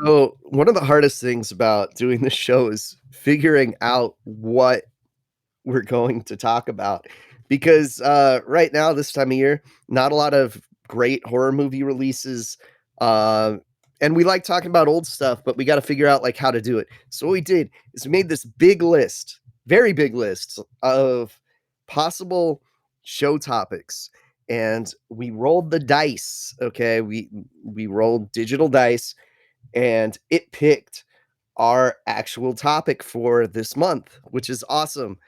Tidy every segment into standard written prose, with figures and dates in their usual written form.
So one of the hardest things about doing the show is figuring out what we're going to talk about because right now, this time of year, not a lot of great horror movie releases. Uh, and we like talking about old stuff, but we got to figure out like how to do it. So what we did is we made this big list, very big list of possible show topics. And we rolled the dice. Okay. We rolled digital dice and it picked our actual topic for this month, which is awesome.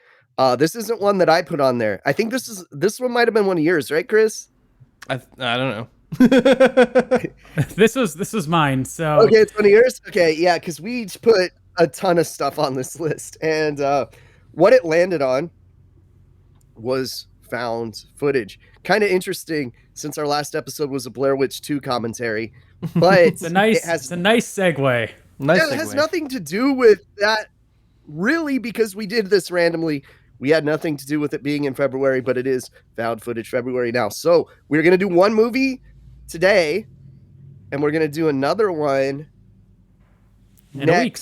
This isn't one that I put on there. I think this one might have been one of yours, right, Chris? I don't know. This was mine. So Okay, it's one of yours. Okay, yeah, because we each put a ton of stuff on this list, and what it landed on was found footage. Kind of interesting, since our last episode was a Blair Witch 2 commentary, but it's a nice segue. Nice it has segue. nothing to do with that, really, because we did this randomly. We had nothing to do with it being in February, but it is found footage February now. So we're going to do one movie today, and we're going to do another one In a week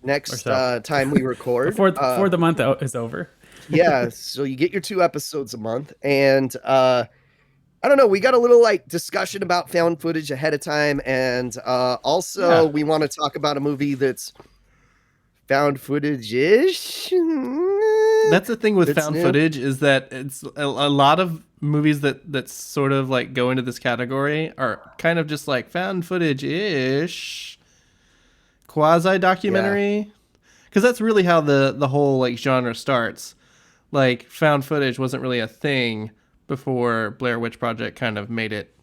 next so. time we record. before the month is over. Yeah, so you get your 2 episodes a month, and I don't know, we got a little like discussion about found footage ahead of time, and also we want to talk about a movie that's found footage-ish. That's the thing with That's found new. footage, is that it's a lot of movies that sort of like go into this category are kind of just like found footage-ish, quasi-documentary, because that's really how the whole like genre starts. Like found footage wasn't really a thing before Blair Witch Project kind of made it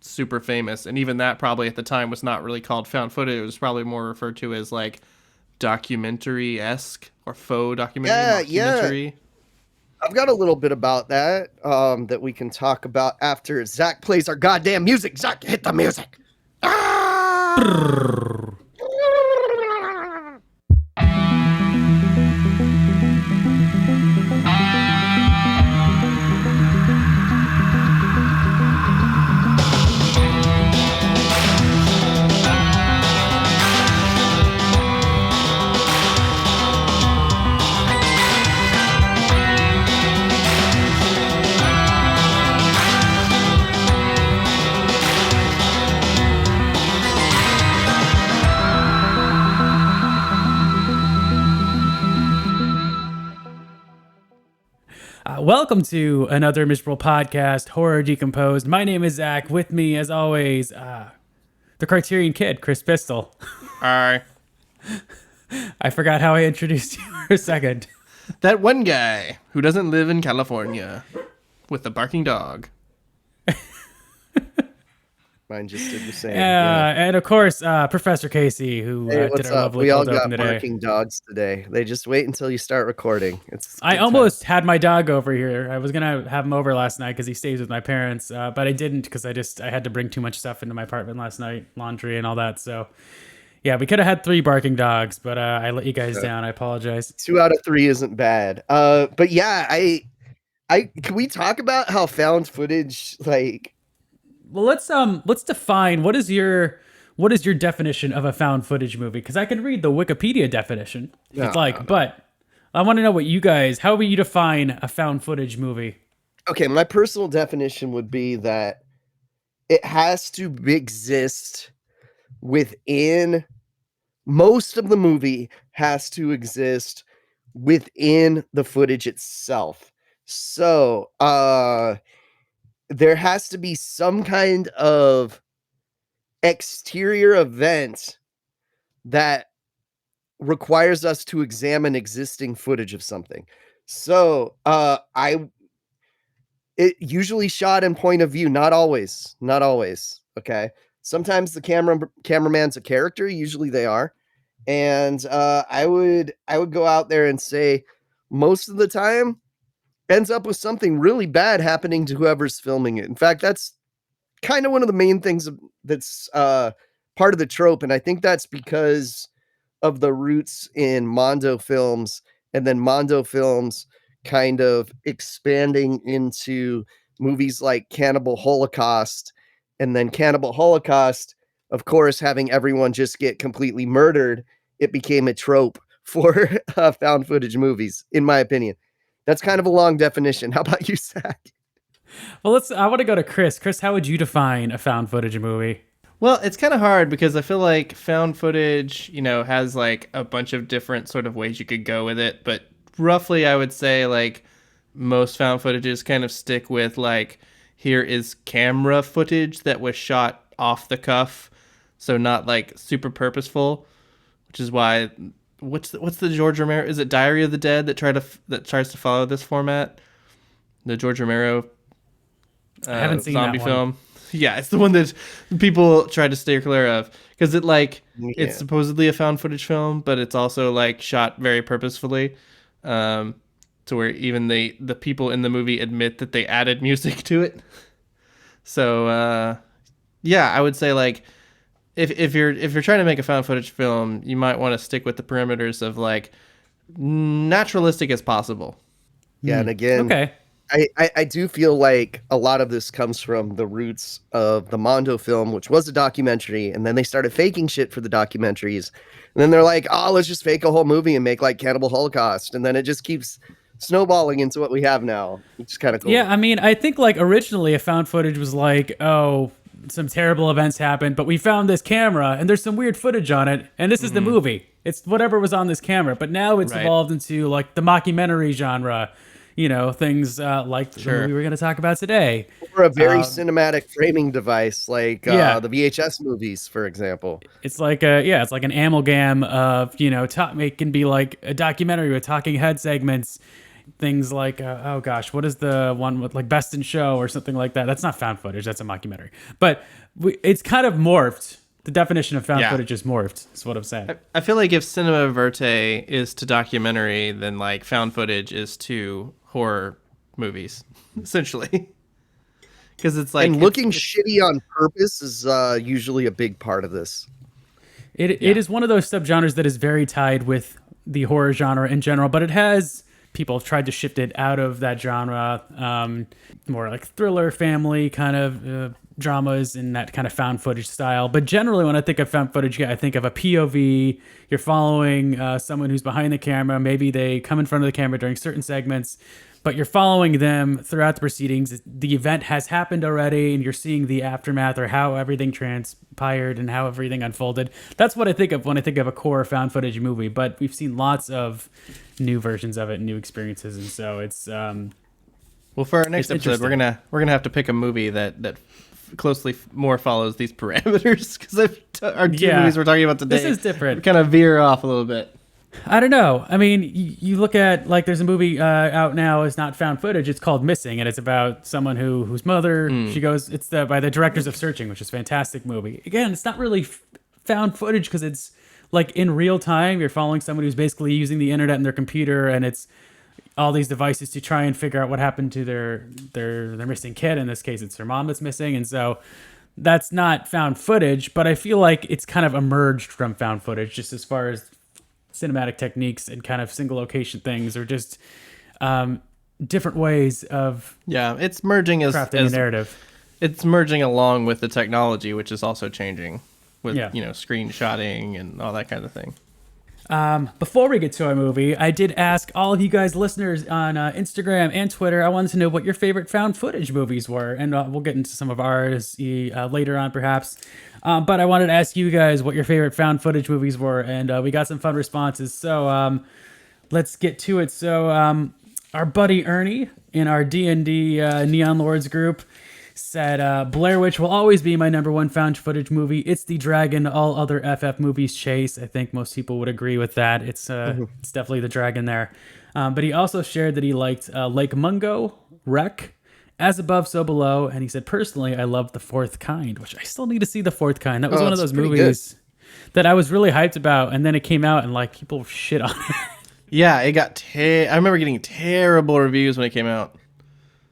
super famous, and even that probably at the time was not really called found footage. It was probably more referred to as like documentary-esque or faux documentary. Yeah. I've got a little bit about that that we can talk about after Zach plays our goddamn music. Zach, hit the music. Welcome to another miserable podcast, Horror Decomposed. My name is Zach. With me, as always, the Criterion Kid, Kris Pistol. That I forgot how I introduced you for a second. one guy who doesn't live in California with the barking dog. Mine just did the same. And of course, Professor Casey, who Hey, did what's our up? lovely We all cold got open today. barking dogs today. They just wait until you start recording. I almost had my dog over here. I was gonna have him over last night because he stays with my parents, but I didn't because I had to bring too much stuff into my apartment last night, laundry and all that. So yeah, we could have had 3 barking dogs, but I let you guys down. I apologize. 2 out of 3 isn't bad. But yeah, I can we talk about how found footage like? Well, let's define what is your definition of a found footage movie? Because I can read the Wikipedia definition if you'd like, but I want to know how would you define a found footage movie? Okay, my personal definition would be that it has to exist within most of the movie has to exist within the footage itself. So, there has to be some kind of exterior event that requires us to examine existing footage of something. So, it usually shot in point of view, not always, okay? Sometimes the cameraman's a character, usually they are. And I would go out there and say most of the time ends up with something really bad happening to whoever's filming it. In fact, that's kind of one of the main things that's part of the trope, and I think that's because of the roots in Mondo films, and then Mondo films kind of expanding into movies like Cannibal Holocaust, and then Cannibal Holocaust of course, having everyone just get completely murdered, it became a trope for found footage movies, in my opinion. That's kind of a long definition. How about you, Zach? Well, I want to go to Chris. Chris, how would you define a found footage movie? Well, it's kind of hard because I feel like found footage, has like a bunch of different sort of ways you could go with it. But roughly, I would say like most found footages kind of stick with like, here is camera footage that was shot off the cuff, so not like super purposeful, which is why what's the George Romero? Is it Diary of the Dead that tries to follow this format? The George Romero I haven't seen zombie that one. film. Yeah, it's the one that people try to stay clear of because it's supposedly a found footage film, but it's also like shot very purposefully, to where even the people in the movie admit that they added music to it. So yeah, I would say like if you're trying to make a found footage film, you might want to stick with the perimeters of like naturalistic as possible. Yeah, and again, Okay. I do feel like a lot of this comes from the roots of the Mondo film, which was a documentary, and then they started faking shit for the documentaries. And then they're like, oh, let's just fake a whole movie and make like Cannibal Holocaust. And then it just keeps snowballing into what we have now, which is kind of cool. Yeah, I mean, I think like originally a found footage was like, oh, some terrible events happened, but we found this camera and there's some weird footage on it, and this is the movie. It's whatever was on this camera. But now it's Right. evolved into like the mockumentary genre, things like the movie we're going to talk about today. Or a very cinematic framing device, like Yeah. the VHS movies, for example. It's like it's like an amalgam of it can be like a documentary with talking head segments, things like oh gosh, what is the one with like Best in Show or something like that? That's not found footage, that's a mockumentary. But it's kind of morphed. The definition of found footage is morphed. Is what I'm saying. I feel like if cinema verite is to documentary, then like found footage is to horror movies, essentially. Because it's like And looking shitty on purpose is usually a big part of this. It is one of those subgenres that is very tied with the horror genre in general, but people have tried to shift it out of that genre, more like thriller, family kind of dramas in that kind of found footage style. But generally, when I think of found footage, I think of a POV. You're following someone who's behind the camera. Maybe they come in front of the camera during certain segments, but you're following them throughout the proceedings. The event has happened already, and you're seeing the aftermath or how everything transpired and how everything unfolded. That's what I think of when I think of a core found footage movie. But we've seen lots of new versions of it, new experiences, and so it's well, for our next it's episode, we're gonna have to pick a movie that closely more follows these parameters because our two movies we're talking about today, this is different. Kind of veer off a little bit. I don't know. I mean, you look at like there's a movie out now. It's not found footage. It's called Missing, and it's about someone whose mother she goes. It's by the directors of Searching, which is a fantastic movie. Again, it's not really found footage because it's like in real time. You're following someone who's basically using the internet and their computer, and it's all these devices to try and figure out what happened to their missing kid. In this case, it's their mom that's missing, and so that's not found footage. But I feel like it's kind of emerged from found footage, just as far as cinematic techniques and kind of single location things, or just different ways of it's merging as crafting a narrative. It's merging along with the technology, which is also changing with screenshotting and all that kind of thing. Before we get to our movie, I did ask all of you guys listeners on Instagram and Twitter. I wanted to know what your favorite found footage movies were, and we'll get into some of ours later on perhaps. But I wanted to ask you guys what your favorite found footage movies were, and we got some fun responses. So let's get to it. So our buddy Ernie in our D&D Neon Lords group said, Blair Witch will always be my number one found footage movie. It's the dragon all other FF movies chase. I think most people would agree with that. It's definitely the dragon there. But he also shared that he liked Lake Mungo, Wreck, As Above, So Below, and he said, personally, I loved The Fourth Kind, which I still need to see The Fourth Kind. That was one of those movies that I was really hyped about, and then it came out and like people shit on it. Yeah, it got I remember getting terrible reviews when it came out.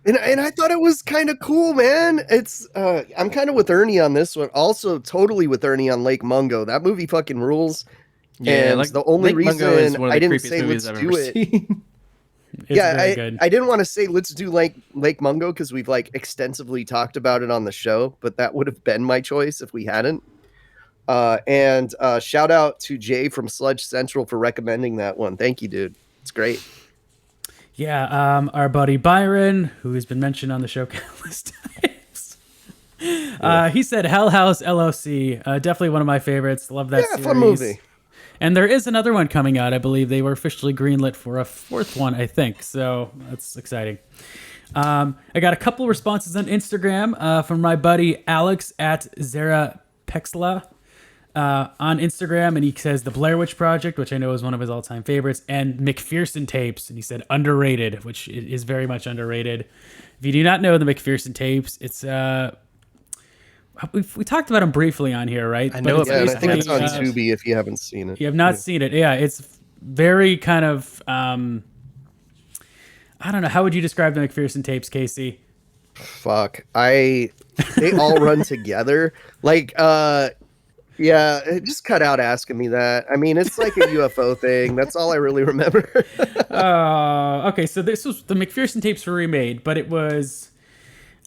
And I thought it was kind of cool, man. It's I'm kind of with Ernie on this one. Also, totally with Ernie on Lake Mungo. That movie fucking rules. Yeah, and like the only Lake Mungo is reason one of the I didn't creepiest say movies let's I've do ever it. seen. It's very good. I didn't want to say let's do Lake Mungo because we've like extensively talked about it on the show, but that would have been my choice if we hadn't. And shout out to Jay from Sludge Central for recommending that one. Thank you, dude. It's great. Yeah, our buddy Byron, who has been mentioned on the show countless times. He said Hell House LOC, definitely one of my favorites. Love that series. Fun movie. And there is another one coming out, I believe. They were officially greenlit for a fourth one, I think. So that's exciting. I got a couple responses on Instagram from my buddy Alex at Zara Pexla on Instagram. And he says The Blair Witch Project, which I know is one of his all-time favorites, and McPherson tapes. And he said underrated, which is very much underrated. If you do not know the McPherson tapes, it's... we talked about them briefly on here, right? I know. Yeah, and I think it's on Tubi if you haven't seen it. You have not seen it. Yeah, it's very kind of... I don't know. How would you describe the McPherson tapes, Casey? Fuck. They all run together. Like, yeah, just cut out asking me that. I mean, it's like a UFO thing. That's all I really remember. Okay, so this was the McPherson tapes were remade, but it was...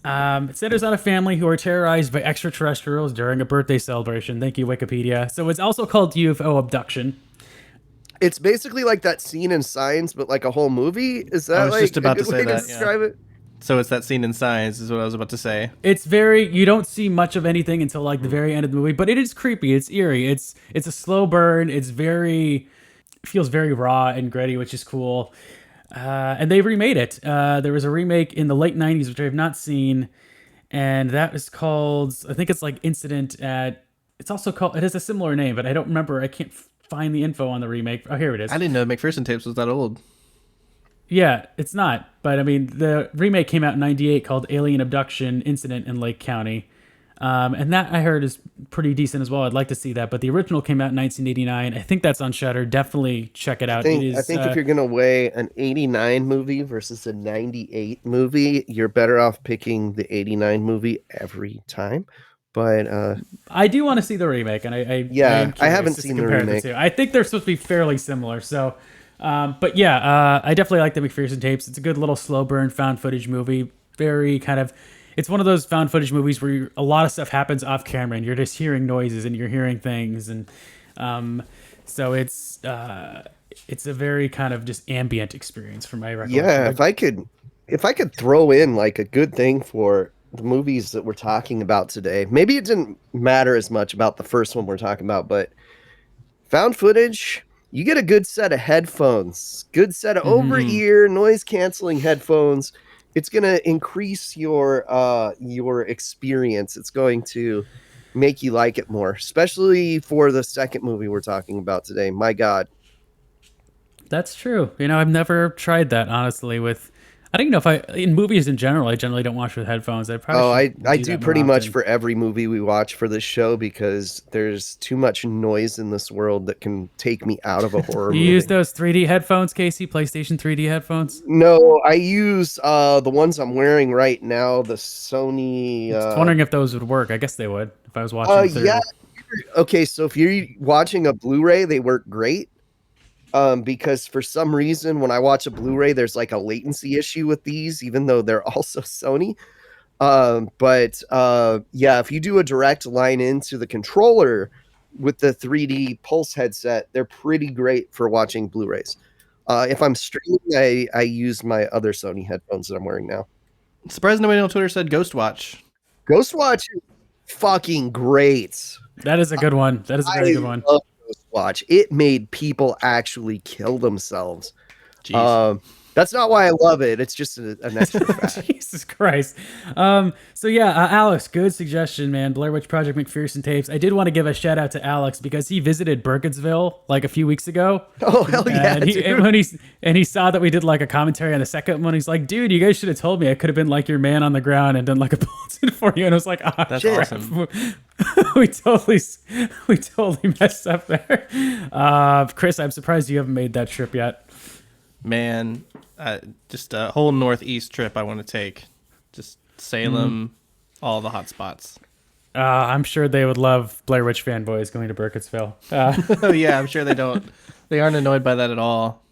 it centers on a family who are terrorized by extraterrestrials during a birthday celebration. Thank you, Wikipedia. So it's also called UFO abduction. It's basically like that scene in Signs, but like a whole movie. Is that I was like just about a good to say way that, to describe it? So it's that scene in Signs is what I was about to say. It's very... You don't see much of anything until like the very end of the movie, but it is creepy. It's eerie. It's a slow burn. It's very... It feels very raw and gritty, which is cool. And they remade it. There was a remake in the late 90s, which I have not seen. And that is called... I think it's like Incident at... It's also called... It has a similar name, but I don't remember. I can't find the info on the remake. Oh, here it is. I didn't know McPherson tapes was that old. Yeah, it's not. But I mean, the remake came out in 98 called Alien Abduction Incident in Lake County. And that I heard is pretty decent as well. I'd like to see that. But the original came out in 1989. I think that's on Shudder. Definitely check it out. I think if you're going to weigh an 89 movie versus a 98 movie, you're better off picking the 89 movie every time. But I do want to see the remake, and I haven't seen the remake. I think they're supposed to be fairly similar. So, but yeah, I definitely like the McPherson tapes. It's a good little slow burn found footage movie. Very kind of, it's one of those found footage movies where a lot of stuff happens off camera, and you're just hearing noises and you're hearing things, and so it's a very kind of just ambient experience from my recollection. Yeah, if I could throw in like a good thing for the movies that we're talking about today. Maybe it didn't matter as much about the first one we're talking about, but found footage, you get a good set of headphones, good set of over-ear noise canceling headphones. It's going to increase your experience. It's going to make you like it more, especially for the second movie we're talking about today. My God. That's true. You know, I've never tried that, honestly, I don't know if in movies in general, I generally don't watch with headphones. I do pretty much for every movie we watch for this show because there's too much noise in this world that can take me out of a horror movie. You use those 3D headphones, Casey? PlayStation 3D headphones? No, I use the ones I'm wearing right now, the Sony... I was wondering if those would work. I guess they would if I was watching through. Yeah. Okay, so if you're watching a Blu-ray, they work great. Because for some reason, when I watch a Blu-ray, there's like a latency issue with these, even though they're also Sony. Yeah, if you do a direct line into the controller with the 3D Pulse headset, they're pretty great for watching Blu-rays. If I'm streaming, I use my other Sony headphones that I'm wearing now. Surprised nobody on Twitter said Ghostwatch. Ghostwatch is fucking great. That is a good one. That is a very good one. Watch it made people actually kill themselves. Jeez. That's not why I love it. It's just an extra fact. Jesus Christ. So yeah, Alex, good suggestion, man. Blair Witch Project McPherson tapes. I did want to give a shout out to Alex because he visited Burkittsville like a few weeks ago. Oh hell yeah! And he saw that we did like a commentary on the second one. He's like, dude, you guys should have told me. I could have been like your man on the ground and done like a bulletin for you. And I was like, that's awesome. we totally messed up there. Kris, I'm surprised you haven't made that trip yet. Man, just a whole northeast trip I want to take. Just Salem, all the hot spots. I'm sure they would love Blair Witch fanboys going to Burkittsville. Oh yeah, I'm sure they don't. They aren't annoyed by that at all.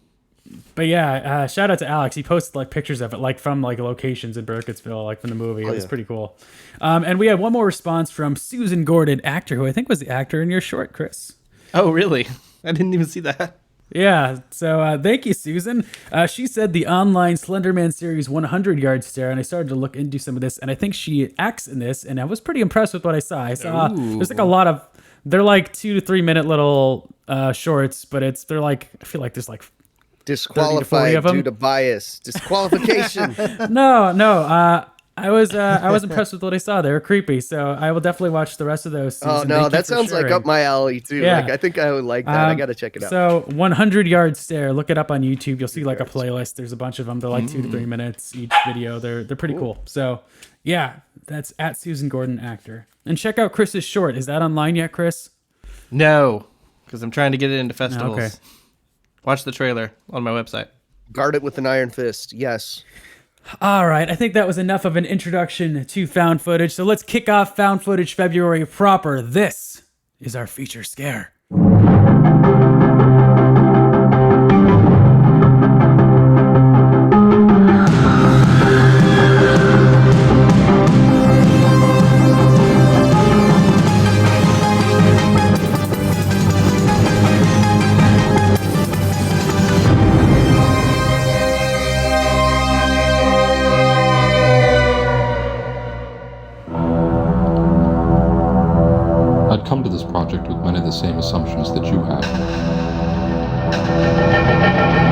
But yeah, shout out to Alex. He posted like pictures of it, like from like locations in Burkittsville, like from the movie. It was pretty cool. And we had one more response from Susan Gordon, actor, who I think was the actor in your short, Chris. Oh, really? I didn't even see that. Yeah, so thank you, Susan. She said the online Slenderman series 100-Yard Stare, and I started to look into some of this, and I think she acts in this, and I was pretty impressed with what I saw. I saw there's like a lot of, they're like 2 to 3 minute little shorts, but they're like, I feel like there's like Disqualified due to bias. Disqualification. No. I was impressed with what I saw. They were creepy, so I will definitely watch the rest of those. Susan. Oh no, that sounds like up my alley too. Yeah. Like I think I would like that. I gotta check it out. So 100-Yard Stare. Look it up on YouTube. You'll see like a playlist. There's a bunch of them. They're like 2 to 3 minutes each video. They're pretty cool. So yeah, that's at Susan Gordon, actor. And check out Chris's short. Is that online yet, Chris? No, because I'm trying to get it into festivals. Okay. Watch the trailer on my website. Guard it with an iron fist. Yes. All right, I think that was enough of an introduction to found footage. So let's kick off Found Footage February proper. This is our feature scare. I'd come to this project with many of the same assumptions that you had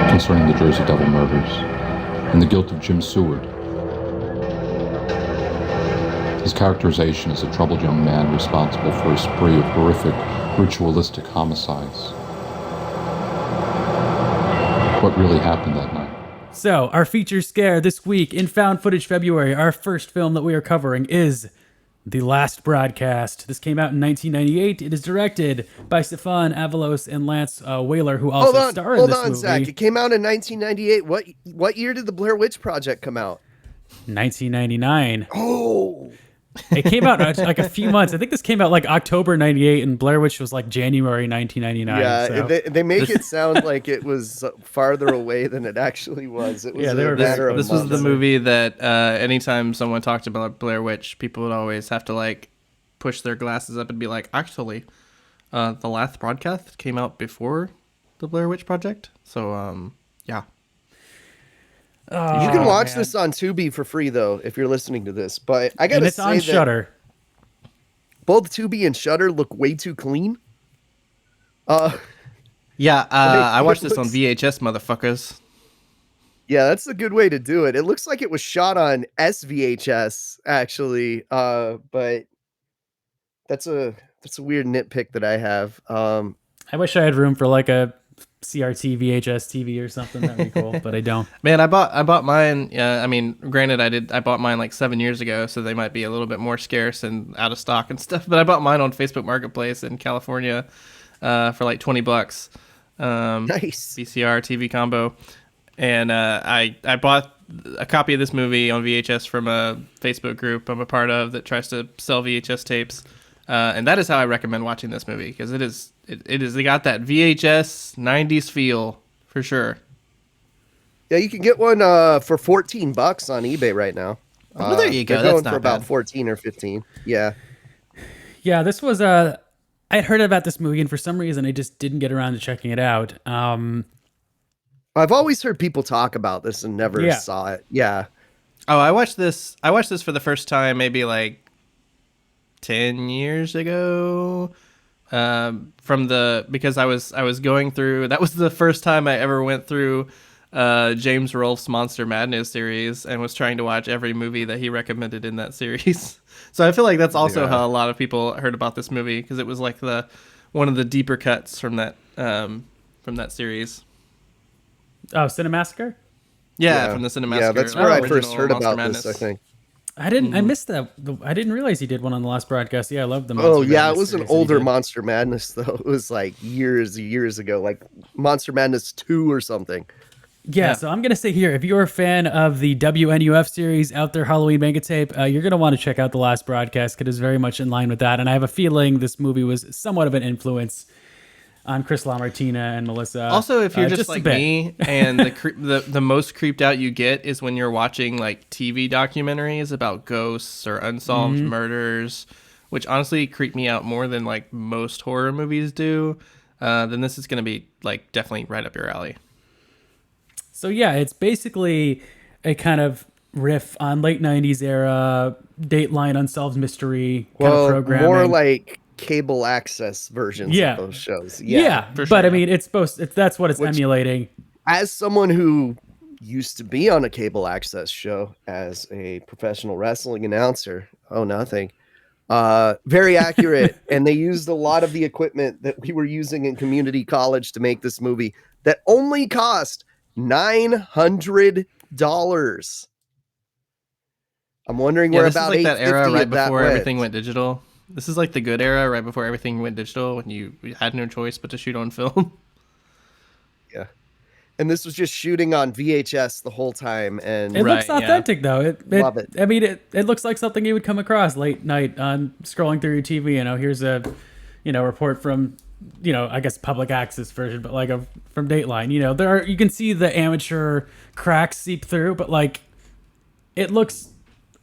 concerning the Jersey Devil murders and the guilt of Jim Seward. His characterization as a troubled young man responsible for a spree of horrific, ritualistic homicides. What really happened that night? So, our feature scare this week in Found Footage February, our first film that we are covering is The Last Broadcast. This came out in 1998. It is directed by Stefan Avalos and Lance Whaler, who also star in this movie. Hold on, Zach. It came out in 1998. What year did the Blair Witch Project come out? 1999. Oh, It came out like a few months. I think this came out like October 98, and Blair Witch was like January 1999. yeah. So. They make it sound like it was farther away than it actually was. It was Yeah, they were a matter of This was the months. movie that anytime someone talked about Blair Witch, people would always have to like push their glasses up and be like, actually, the last broadcast came out before the Blair Witch Project. So, yeah. You can watch man. this on Tubi for free though, if you're listening to this. But I gotta And it's say on that Shudder. both Tubi and Shudder look way too clean. Yeah, I watched it this on looks- VHS, motherfuckers. Yeah, that's a good way to do it. It looks like it was shot on SVHS actually, but that's a weird nitpick that I have. I wish I had room for like a CRT VHS TV or something. That'd be cool, but I don't. Man, I bought mine. I mean, granted, I bought mine like 7 years ago, so they might be a little bit more scarce and out of stock and stuff. But I bought mine on Facebook Marketplace in California for like $20. Nice. VCR TV combo, and I bought a copy of this movie on VHS from a Facebook group I'm a part of that tries to sell VHS tapes, and that is how I recommend watching this movie because they got that VHS 90s feel for sure. Yeah, you can get one for $14 on eBay right now. Well, there you go. They're That's going not for about bad. 14 or 15. Yeah. Yeah, this was I'd heard about this movie, and for some reason, I just didn't get around to checking it out. I've always heard people talk about this and never Yeah. saw it. Yeah. Oh, I watched this for the first time maybe like 10 years ago. Because I was going through, that was the first time I ever went through James Rolfe's Monster Madness series and was trying to watch every movie that he recommended in that series. So I feel like that's also Yeah. how a lot of people heard about this movie because it was like one of the deeper cuts from that series. Oh, Cinemassacre? Yeah, from the Cinemassacre. Yeah, that's where I first original heard Monster about Madness. this, I think. I didn't. I missed that. I didn't realize he did one on the last broadcast. Yeah, I love the. Oh, Monster yeah, it Madness was an series that he older did. Monster Madness, though. It was like years ago, like Monster Madness 2 or something. Yeah, so I'm gonna say here, if you're a fan of the WNUF series Out There Halloween Mega Tape, you're gonna want to check out the last broadcast because it's very much in line with that. And I have a feeling this movie was somewhat of an influence. on Chris LaMartina and Melissa. Also, if you're just a like bit. me, and the most creeped out you get is when you're watching like TV documentaries about ghosts or unsolved murders, which honestly creep me out more than like most horror movies do. Then this is going to be like definitely right up your alley. So yeah, it's basically a kind of riff on late 90s era Dateline unsolved mystery kind of programming. More like cable access versions of those shows. Yeah, for but sure. I mean, that's what it's emulating. As someone who used to be on a cable access show as a professional wrestling announcer, nothing. Very accurate. And they used a lot of the equipment that we were using in community college to make this movie that only cost $900. I'm wondering where this about is like that era right of that before went. everything went digital. This is like the good era right before everything went digital, when you had no choice but to shoot on film. Yeah. And this was just shooting on VHS the whole time. And It looks authentic though. Love it. I mean, it looks like something you would come across late night on scrolling through your TV. Here's a, report from, I guess public access version, but like from Dateline. You can see the amateur cracks seep through, but like, it looks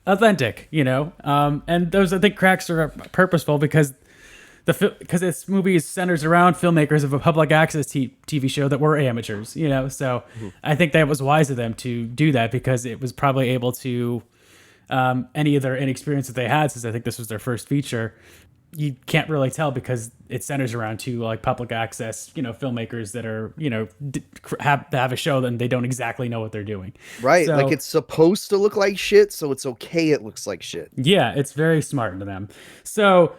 authentic. And those, I think, cracks are purposeful because this movie centers around filmmakers of a public access TV show that were amateurs, so I think that was wise of them to do that, because it was probably able to, any of their inexperience that they had, since I think this was their first feature, you can't really tell because it centers around two like public access, filmmakers that are, have a show and they don't exactly know what they're doing. Right. So, like it's supposed to look like shit, so it's okay it looks like shit. Yeah, it's very smart of them. So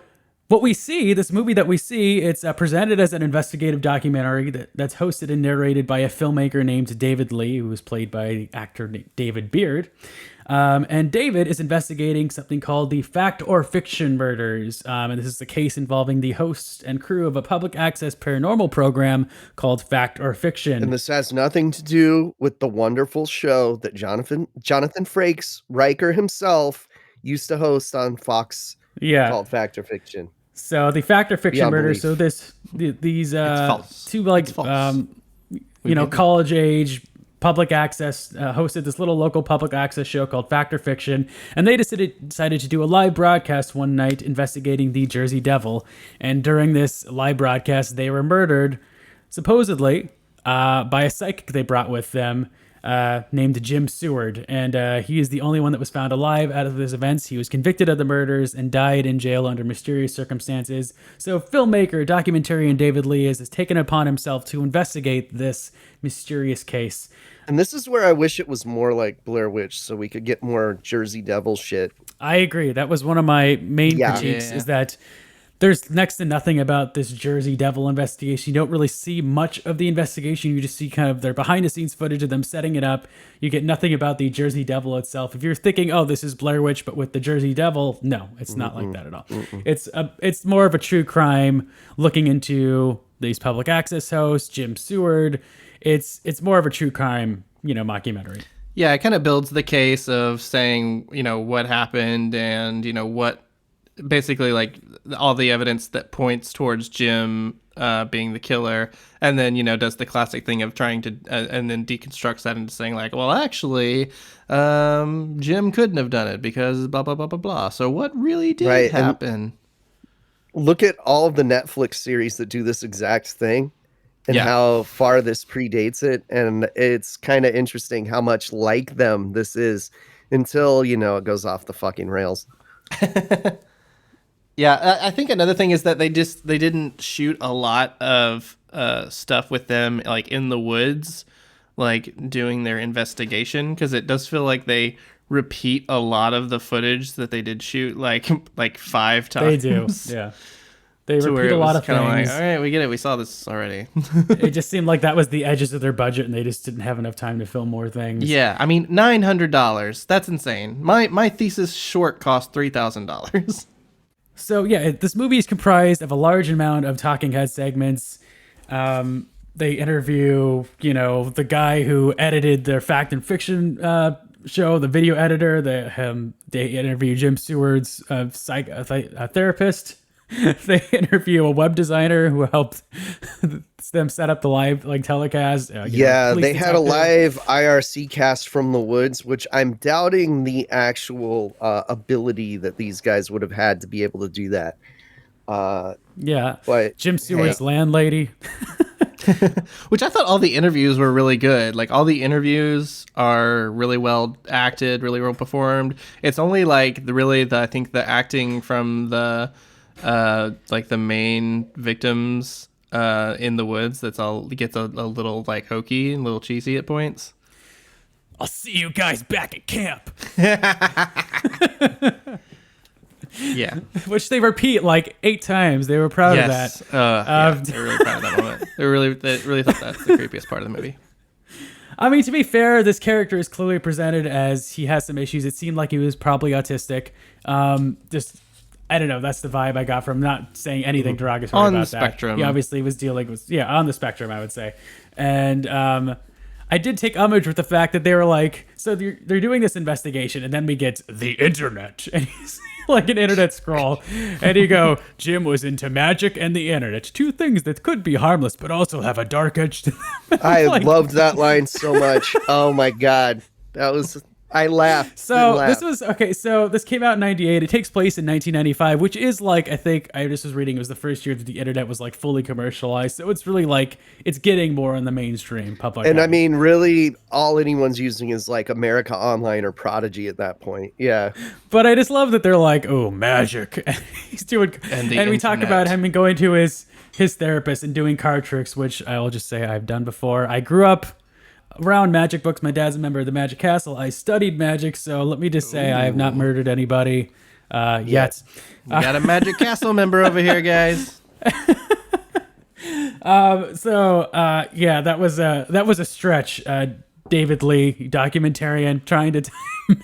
what we see, this movie that we see, it's presented as an investigative documentary that's hosted and narrated by a filmmaker named David Lee, who was played by the actor David Beard. And David is investigating something called the fact or fiction murders. And this is a case involving the hosts and crew of a public access paranormal program called Fact or Fiction. And this has nothing to do with the wonderful show that Jonathan Frakes, Riker himself, used to host on Fox called Fact or Fiction. So the Fact or Fiction murders. Belief. So these false. two like false. college age public access hosted this little local public access show called Fact or Fiction, and they decided to do a live broadcast one night investigating the Jersey Devil. And during this live broadcast, they were murdered, supposedly, by a psychic they brought with them, named Jim Seward. And he is the only one that was found alive out of these events. He was convicted of the murders and died in jail under mysterious circumstances. So filmmaker, documentarian David Lee has taken upon himself to investigate this mysterious case. And this is where I wish it was more like Blair Witch, so we could get more Jersey Devil shit. I agree. That was one of my main critiques, is that there's next to nothing about this Jersey Devil investigation. You don't really see much of the investigation. You just see kind of their behind-the-scenes footage of them setting it up. You get nothing about the Jersey Devil itself. If you're thinking, oh, this is Blair Witch, but with the Jersey Devil, no, it's not like that at all. It's more of a true crime looking into these public access hosts, Jim Seward. It's more of a true crime, mockumentary. Yeah, it kind of builds the case of saying, what happened and, what basically like all the evidence that points towards Jim being the killer, and then does the classic thing of trying to and then deconstructs that into saying like, well, actually Jim couldn't have done it because blah blah blah blah blah. So what really did happen? And look at all of the Netflix series that do this exact thing and how far this predates it, and it's kind of interesting how much like them this is until it goes off the fucking rails. Yeah, I think another thing is that they didn't shoot a lot of stuff with them like in the woods, like doing their investigation, because it does feel like they repeat a lot of the footage that they did shoot like 5 times. They do, yeah. They repeat a lot of things. Like, all right, we get it. We saw this already. It just seemed like that was the edges of their budget, and they just didn't have enough time to film more things. Yeah, I mean, $900. That's insane. My thesis short cost $3,000. So yeah, this movie is comprised of a large amount of talking head segments. They interview, the guy who edited their fact and fiction show, the video editor. They interview Jim Seward's therapist. They interview a web designer who helped them set up the live like telecast. Yeah, police they had a detective. live IRC cast from the woods, which I'm doubting the actual ability that these guys would have had to be able to do that. Yeah, But Jim Stewart's landlady. Which I thought all the interviews were really good. Like all the interviews are really well acted, really well performed. It's only like I think the acting from the like the main victims in the woods that's all gets a little like hokey and a little cheesy at points. I'll see you guys back at camp. Yeah. Which they repeat like 8 times. They were proud of that. They're really proud of that moment. They really thought that's the creepiest part of the movie. I mean, to be fair, this character is clearly presented as he has some issues. It seemed like he was probably autistic. Just, I don't know. That's the vibe I got from not saying anything derogatory On about the spectrum. that. He obviously was dealing with, on the spectrum, I would say. And I did take umbrage with the fact that they were like, so they're doing this investigation, and then we get the internet. And he's like an internet scroll. And you go, Jim was into magic and the internet. 2 things that could be harmless, but also have a dark edge to them. I Like- loved that line so much. Oh my God. I laughed. So this came out in 98. It takes place in 1995, which is like, I think I just was reading, it was the first year that the internet was like fully commercialized. So it's really like, it's getting more in the mainstream public. And eye. I mean, really, all anyone's using is like America Online or Prodigy at that point. Yeah. But I just love that they're like, oh, magic. And he's doing, And and the we talk internet. about him going to his therapist and doing card tricks, which I will just say I've done before. I grew up around magic books. My dad's a member of the Magic Castle. I studied magic, so let me just say I have not murdered anybody yet. We got a Magic Castle member over here, guys. That was a stretch. David Lee, documentarian, trying to tie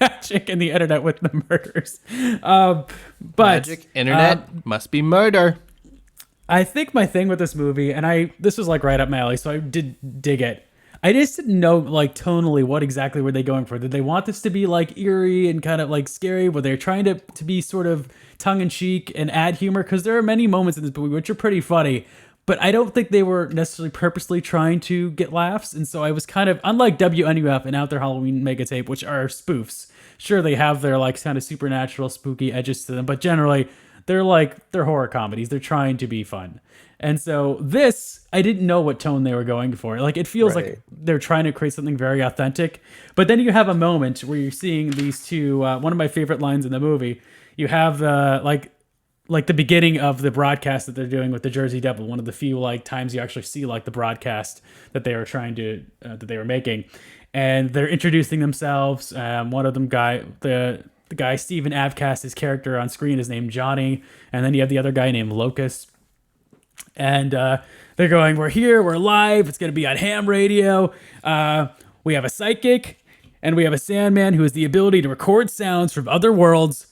magic and the internet with the murders. But Magic, internet, must be murder. I think my thing with this movie, and this was like right up my alley, so I did dig it. I just didn't know, like, tonally, what exactly were they going for? Did they want this to be, like, eerie and kind of, like, scary? Were they trying to be sort of tongue-in-cheek and add humor? Because there are many moments in this movie which are pretty funny, but I don't think they were necessarily purposely trying to get laughs. And so I was kind of, unlike WNUF and Out There Halloween Mega Tape, which are spoofs, sure, they have their, like, kind of supernatural, spooky edges to them, but generally, they're horror comedies. They're trying to be fun. And so this, I didn't know what tone they were going for. Like, it feels Right. like they're trying to create something very authentic. But then you have a moment where you're seeing these two, one of my favorite lines in the movie, you have the, like the beginning of the broadcast that they're doing with the Jersey Devil, one of the few, like, times you actually see, like, the broadcast that they were trying to, that they were making. And they're introducing themselves. One of them the guy, Stephen Avcast, his character on screen is named Johnny. And then you have the other guy named Locust. And they're going, we're here, we're live, it's going to be on ham radio. We have a psychic, and we have a Sandman who has the ability to record sounds from other worlds,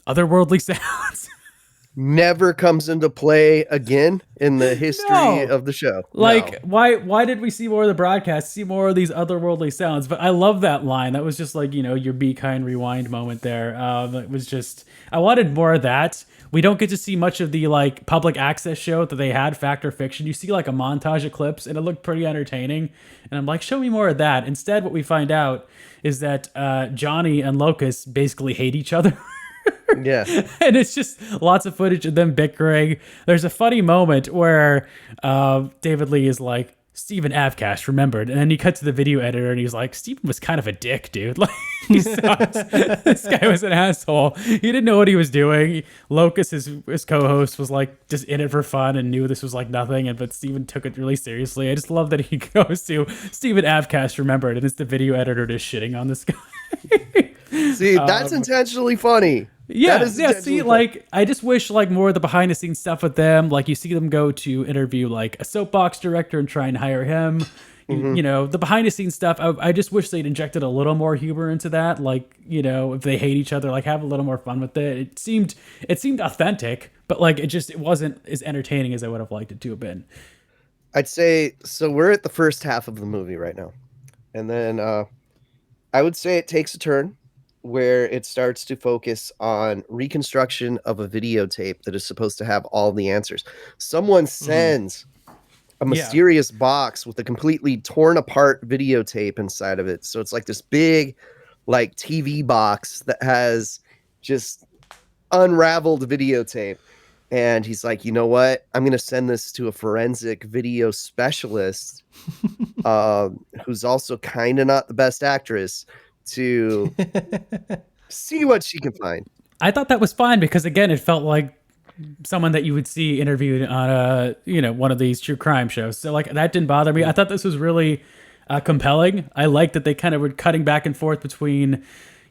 otherworldly sounds. Never comes into play again in the history No. of the show. Like, No. why did we see more of the broadcast, see more of these otherworldly sounds? But I love that line. That was just like, your Be Kind rewind moment there. It was just, I wanted more of that. We don't get to see much of the like public access show that they had, Fact or Fiction. You see like a montage of clips and it looked pretty entertaining. And I'm like, show me more of that. Instead, what we find out is that Johnny and Locust basically hate each other. Yeah. And it's just lots of footage of them bickering. There's a funny moment where David Lee is like, Stephen Avcast remembered, and then you cut to the video editor and he's like, Stephen was kind of a dick, dude. Like, he sucks. This guy was an asshole. He didn't know what he was doing. Locust, his co-host, was like just in it for fun and knew this was like nothing, but Stephen took it really seriously. I just love that he goes to Stephen Avcast remembered, and it's the video editor just shitting on this guy. See, that's intentionally funny. Yeah, That is yeah. intentionally See, like, I just wish like more of the behind the scenes stuff with them. Like, you see them go to interview like a soapbox director and try and hire him. You know, the behind the scenes stuff. I just wish they'd injected a little more humor into that. Like, if they hate each other, like have a little more fun with it. It seemed authentic, but like it wasn't as entertaining as I would have liked it to have been. I'd say, so we're at the first half of the movie right now. And then I would say it takes a turn where it starts to focus on reconstruction of a videotape that is supposed to have all the answers. Someone sends a mysterious box with a completely torn apart videotape inside of it. So it's like this big, like TV box that has just unraveled videotape. And he's like, you know what? I'm going to send this to a forensic video specialist who's also kind of not the best actress to see what she can find. I thought that was fine because, again, it felt like someone that you would see interviewed on one of these true crime shows. So like that didn't bother me. I thought this was really compelling. I liked that they kind of were cutting back and forth between,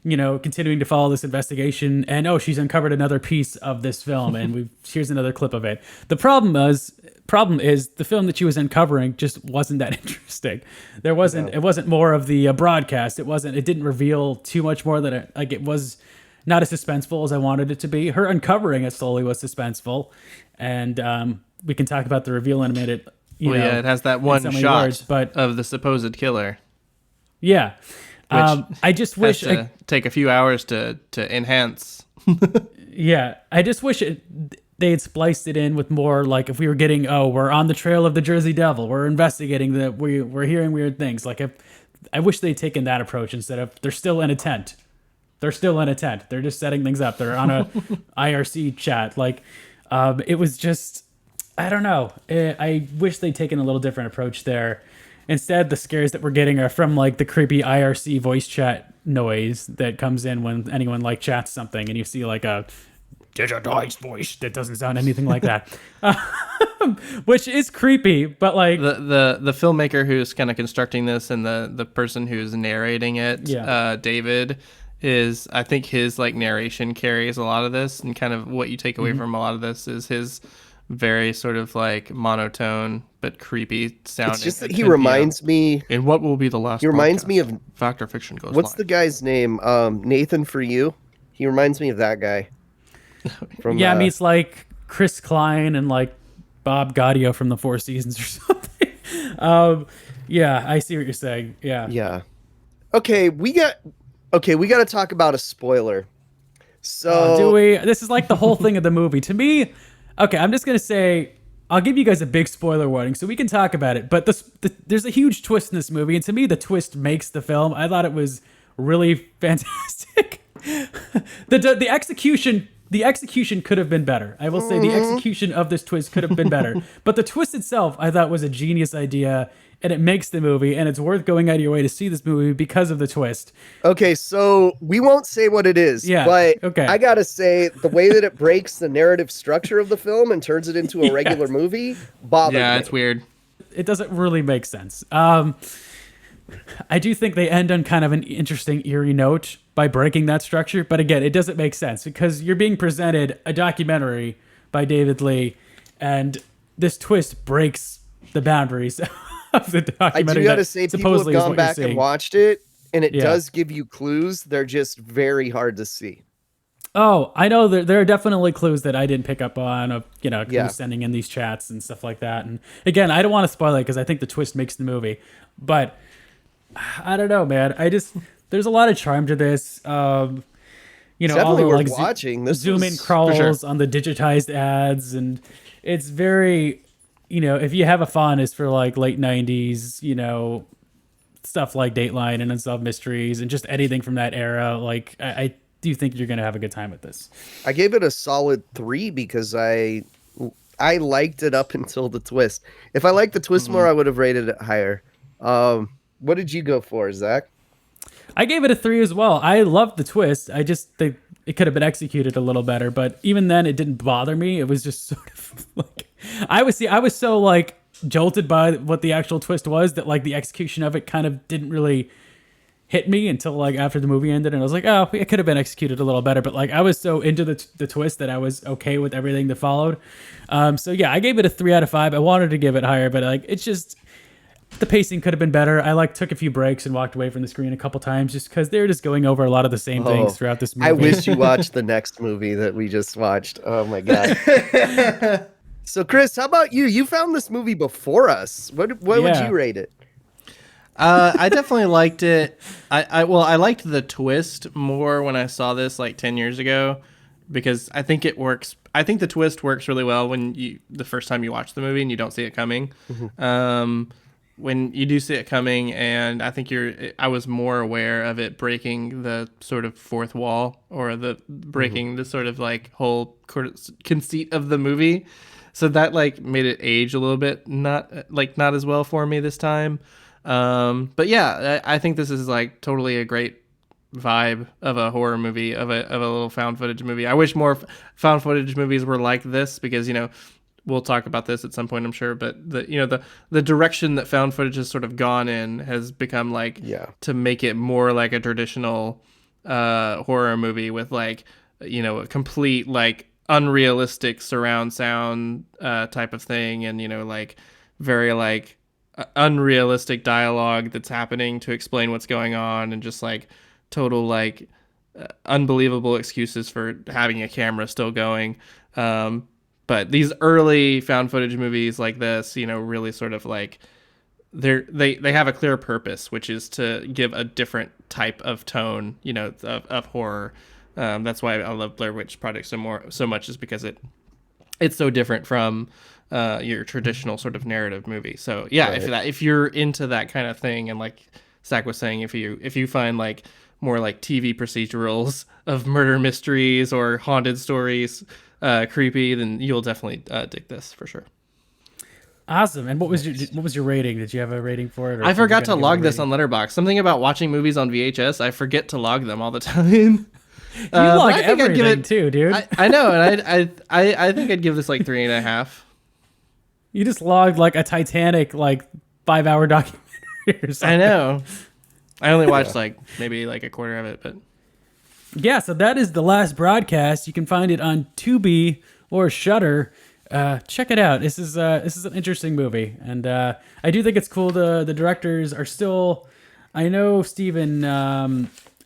continuing to follow this investigation and, oh, she's uncovered another piece of this film and here's another clip of it. The problem is the film that she was uncovering just wasn't that interesting. It wasn't more of the broadcast. It didn't reveal too much more than it was not as suspenseful as I wanted it to be. Her uncovering it slowly was suspenseful, and we can talk about the reveal in a minute. It has that one shot of the supposed killer. Yeah, I just wish to take a few hours to enhance. Yeah, I just wish they had spliced it in with more, like if we were getting, we're on the trail of the Jersey Devil, we're investigating we're hearing weird things. Like I wish they'd taken that approach instead of they're still in a tent. They're still in a tent. They're just setting things up. They're on a IRC chat. Like, it was just, I don't know. I wish they'd taken a little different approach there. Instead, the scares that we're getting are from like the creepy IRC voice chat noise that comes in when anyone like chats something and you see like a digitized voice that doesn't sound anything like that, which is creepy. But like the filmmaker who's kind of constructing this and the person who's narrating it, David, I think his like narration carries a lot of this, and kind of what you take away from a lot of this is his very sort of like monotone but creepy sounding. It's just that he reminds me. And what will be the last? He reminds me of Fact or Fiction goes. What's live. the guy's name? Nathan For You. He reminds me of that guy. From, I mean, it's like Chris Klein and like Bob Gaudio from the Four Seasons or something. I see what you're saying. Yeah. Okay, we got to talk about a spoiler. So do we? This is like the whole thing of the movie. To me, okay, I'm just going to say, I'll give you guys a big spoiler warning so we can talk about it. But there's a huge twist in this movie. And to me, the twist makes the film. I thought it was really fantastic. The execution could have been better. I will say the execution of this twist could have been better. But the twist itself, I thought, was a genius idea. And it makes the movie, and it's worth going out of your way to see this movie because of the twist. Okay, so we won't say what it is, but I gotta say, the way that it breaks the narrative structure of the film and turns it into a regular movie bothered me. Yeah, it's weird. It doesn't really make sense. I do think they end on kind of an interesting, eerie note by breaking that structure, but again, it doesn't make sense because you're being presented a documentary by David Lee, and this twist breaks the boundaries of the documentary. I do gotta say, people have gone back and watched it, and it does give you clues. They're just very hard to see. Oh, I know there are definitely clues that I didn't pick up on of, who's sending in these chats and stuff like that. And again, I don't want to spoil it because I think the twist makes the movie. But I don't know, man. There's a lot of charm to this. All the like watching. Zoom in crawls on the digitized ads, and it's very, if you have a fondness for like late 90s, stuff like Dateline and Unsolved Mysteries and just anything from that era, like I do think you're going to have a good time with this. I gave it a solid 3 because I liked it up until the twist. If I liked the twist more, I would have rated it higher. What did you go for, Zach? I gave it a 3 as well. I loved the twist. I just think it could have been executed a little better, but even then it didn't bother me. It was just sort of like, I was so like jolted by what the actual twist was that like the execution of it kind of didn't really hit me until like after the movie ended, and I was like, oh, it could have been executed a little better, but like I was so into the twist that I was okay with everything that followed. So yeah, I gave it a 3 out of 5. I wanted to give it higher, but like it's just the pacing could have been better. I like took a few breaks and walked away from the screen a couple times just because they're just going over a lot of the same things throughout this movie. I wish you watched the next movie that we just watched. Oh my god. So Kris, how about you? You found this movie before us. What would you rate it? I definitely liked it. I liked the twist more when I saw this like 10 years ago, because I think it works. I think the twist works really well when the first time you watch the movie and you don't see it coming. When you do see it coming, and I think I was more aware of it breaking the sort of fourth wall, or the breaking the sort of like whole conceit of the movie. So that like made it age a little bit, not as well for me this time. But yeah, I think this is like totally a great vibe of a horror movie, of a little found footage movie. I wish more found footage movies were like this, because we'll talk about this at some point, I'm sure, but the direction that found footage has sort of gone in has become like to make it more like a traditional horror movie with like a complete like unrealistic surround sound type of thing, and like very like unrealistic dialogue that's happening to explain what's going on, and just like total like unbelievable excuses for having a camera still going. But these early found footage movies like this, really sort of like they have a clear purpose, which is to give a different type of tone, of horror. That's why I love Blair Witch Project so much, is because it's so different from your traditional sort of narrative movie. So yeah, Right. if you're into that kind of thing, and like Zach was saying, if you find like more like TV procedurals of murder mysteries or haunted stories creepy, then you'll definitely dig this for sure. Awesome. And what was your rating? Did you have a rating for it? Or I forgot to give a log this rating? on Letterboxd. Something about watching movies on VHS, I forget to log them all the time. You log I think I'd give everything it too, dude. I know, and I think I'd give this like 3.5. You just logged like a Titanic like 5-hour documentary or something. I know. I only watched like maybe like a quarter of it, but Yeah, so that is the last broadcast. You can find it on Tubi or Shudder. Check it out. This is an interesting movie, and I do think it's cool. The directors are still. I know Stephen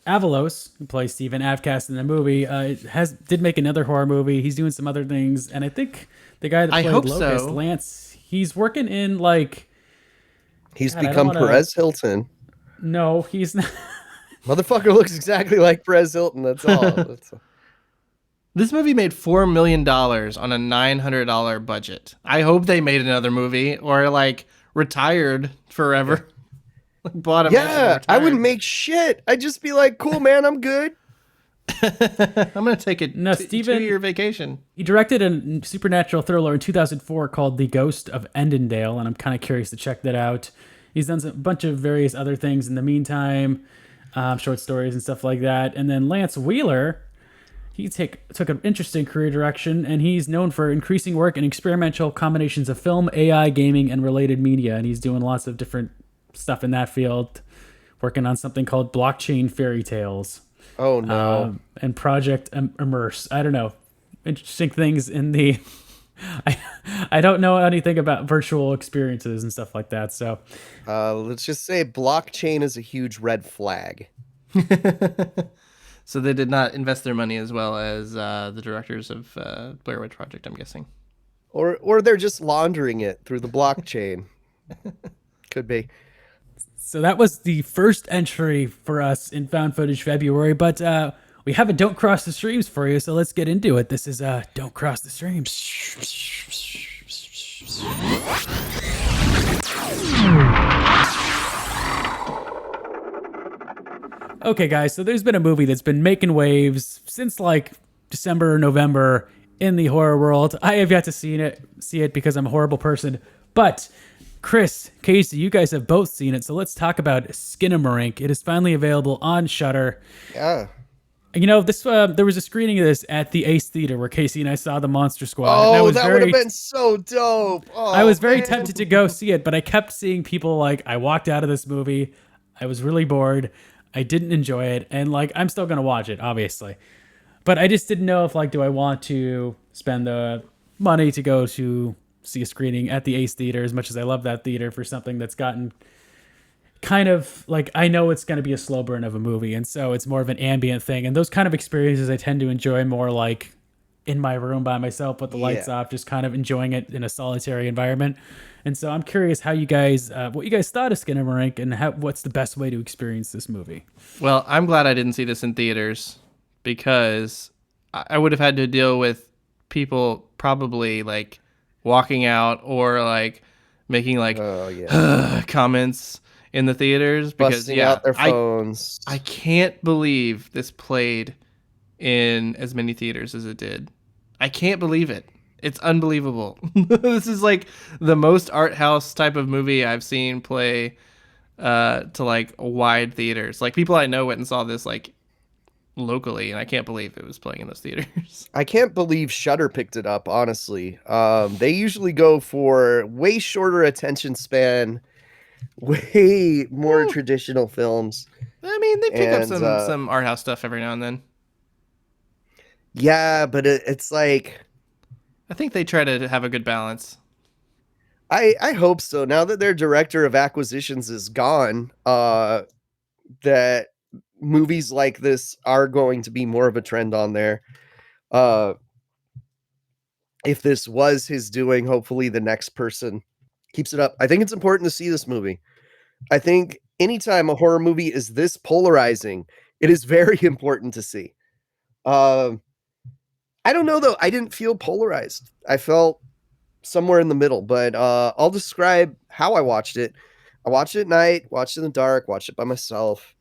Avalos, who plays Stephen Avcast in the movie, did make another horror movie. He's doing some other things, and I think the guy that I played hope Locust, so. Lance, he's working in like. He's God, I don't become wanna- Perez Hilton. No, he's not. Motherfucker looks exactly like Perez Hilton. That's all. this movie made $4 million on a $900 budget. I hope they made another movie, or like retired forever. Like bought a mansion and Yeah, I retired. wouldn't make shit. I'd just be like, cool, man, I'm good. I'm gonna take a No, Steven- 2-year vacation. He directed a supernatural thriller in 2004 called The Ghost of Endendale, and I'm kind of curious to check that out. He's done a bunch of various other things in the meantime, short stories and stuff like that. And then Lance Wheeler, he took an interesting career direction, and he's known for increasing work in experimental combinations of film, AI, gaming, and related media. And he's doing lots of different stuff in that field, working on something called Blockchain Fairy Tales. Oh no. And Project Immerse. I don't know. Interesting things in the. I don't know anything about virtual experiences and stuff like that. So Let's just say blockchain is a huge red flag. So they did not invest their money as well as the directors of Blair Witch Project, I'm guessing. Or they're just laundering it through the blockchain. Could be. So that was the first entry for us in Found Footage February, but we have a Don't Cross the Streams for you, so let's get into it. This is Don't Cross the Streams. Okay, guys, so there's been a movie that's been making waves since like December or November in the horror world. I have yet to see it because I'm a horrible person, but Kris, Casey, you guys have both seen it, so let's talk about Skinamarink. It is finally available on Shudder. Yeah. This there was a screening of this at the Ace Theater where Casey and I saw the Monster Squad. and I Oh, was that would have been so dope. Oh, I was very man. tempted to go see it, but I kept seeing people like, I walked out of this movie, I was really bored, I didn't enjoy it, and like, I'm still gonna watch it, obviously. But I just didn't know if like, do I want to spend the money to go to see a screening at the Ace Theater, as much as I love that theater, for something that's gotten kind of like, I know it's going to be a slow burn of a movie, and so it's more of an ambient thing, and those kind of experiences I tend to enjoy more like in my room by myself with the lights off, just kind of enjoying it in a solitary environment. And so I'm curious how you guys, what you guys thought of Skinamarink and what's the best way to experience this movie. Well, I'm glad I didn't see this in theaters because I would have had to deal with people probably like walking out or like making like comments in the theaters because busting out their phones. I can't believe this played in as many theaters as it did. I can't believe it. It's unbelievable. This is like the most art house type of movie I've seen play to like wide theaters. Like people I know went and saw this like locally, and I can't believe it was playing in those theaters. I can't believe Shudder picked it up, honestly. They usually go for way shorter attention span, way more traditional films. I mean, they pick up some art house stuff every now and then. Yeah, but it's like... I think they try to have a good balance. I hope so. Now that their director of acquisitions is gone, that movies like this are going to be more of a trend on there. If this was his doing, hopefully the next person keeps it up. I think it's important to see this movie. I think anytime a horror movie is this polarizing, it is very important to see. I don't know though. I didn't feel polarized. I felt somewhere in the middle, but I'll describe how I watched it. I watched it at night, watched it in the dark, watched it by myself,